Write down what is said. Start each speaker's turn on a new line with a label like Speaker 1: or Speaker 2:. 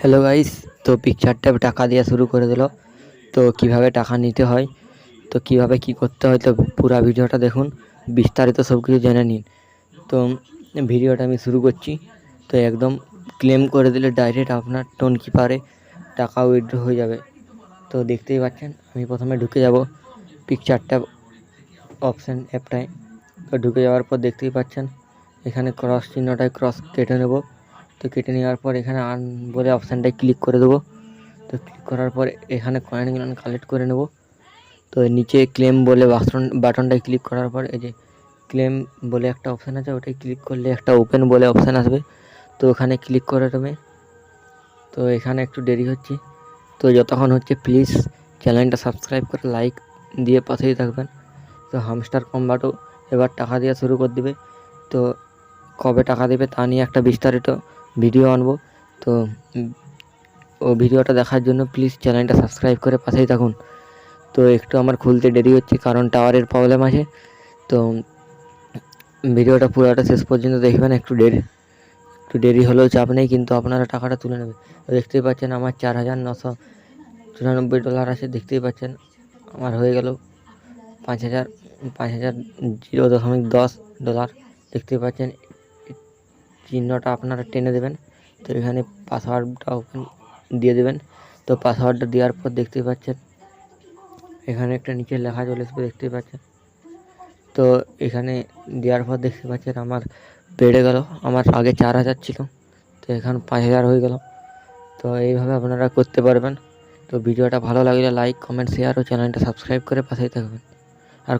Speaker 1: Hello guys, তো পিকচারটা টাকা দেওয়া শুরু করে দিল। তো কিভাবে টাকা নিতে হয়, তো কিভাবে কি করতে হয়, তো পুরো ভিডিওটা দেখুন, বিস্তারিত সব কিছু জেনে নিন। তো ভিডিওটা আমি শুরু করছি। তো একদম ক্লেম করে দিলে ডাইরেক্ট আপনার টোন কিপারে টাকা উইথড্র হয়ে যাবে। তো দেখতেই পাচ্ছেন, আমি প্রথমে ঢুকে যাব পিকচারটা অপশান অ্যাপটায়। তো ঢুকে যাওয়ার পর দেখতেই পাচ্ছেন এখানে ক্রস চিহ্নটায় ক্রস কেটে নেব। তো কেটে নেওয়ার পর এখানে আর্ন বলে অপশানটায় ক্লিক করে দেবো। তো ক্লিক করার পর এখানে কয়েনগুলো কালেক্ট করে নেব। তো নিচে ক্লেম বলে বাটনটায় ক্লিক করার পর এই যে ক্লেম বলে একটা অপশান আছে, ওটাই ক্লিক করলে একটা ওপেন বলে অপশান আসবে। তো ওখানে ক্লিক করে দেবে। তো এখানে একটু দেরি হচ্ছে, তো যতক্ষণ হচ্ছে প্লিজ চ্যানেলটা সাবস্ক্রাইব করে লাইক দিয়ে পাশেই থাকবেন। তো হামস্টার কম্বাটও এবার টাকা দেওয়া শুরু করে দেবে। তো কবে টাকা দেবে তা নিয়ে একটা বিস্তারিত ভিডিও আনবো। তো ও ভিডিওটা দেখার জন্য প্লিজ চ্যানেলটা সাবস্ক্রাইব করে পাশেই থাকুন। তো একটু আমার খুলতে দেরি হচ্ছে কারণ টাওয়ারের প্রবলেম আছে। তো ভিডিওটা পুরোটা শেষ পর্যন্ত দেখবেন। একটু দেরি হলেও চাপ নেই, কিন্তু আপনারা টাকাটা তুলে নেবে। তো দেখতেই পাচ্ছেন আমার $4,994 আছে। দেখতেই পাচ্ছেন আমার হয়ে গেল 5,000.10 দেখতেই পাচ্ছেন। চিহ্নটা আপনারা টেনে দেবেন। তো এখানে পাসওয়ার্ডটা ওপেন দিয়ে দেবেন। তো পাসওয়ার্ডটা দেওয়ার পর দেখতেই পাচ্ছেন এখানে একটা নিচে লেখা চলে আসবে, দেখতেই পাচ্ছেন। তো এখানে দেওয়ার পর দেখতে পাচ্ছেন আমার বেড়ে গেল। আমার আগে 4,000 ছিল, তো এখন 5,000 হয়ে গেল। তো এইভাবে আপনারা করতে পারবেন। তো ভিডিওটা ভালো লাগলে লাইক, কমেন্ট, শেয়ার ও চ্যানেলটা সাবস্ক্রাইব করে পাশেই থাকবেন। আর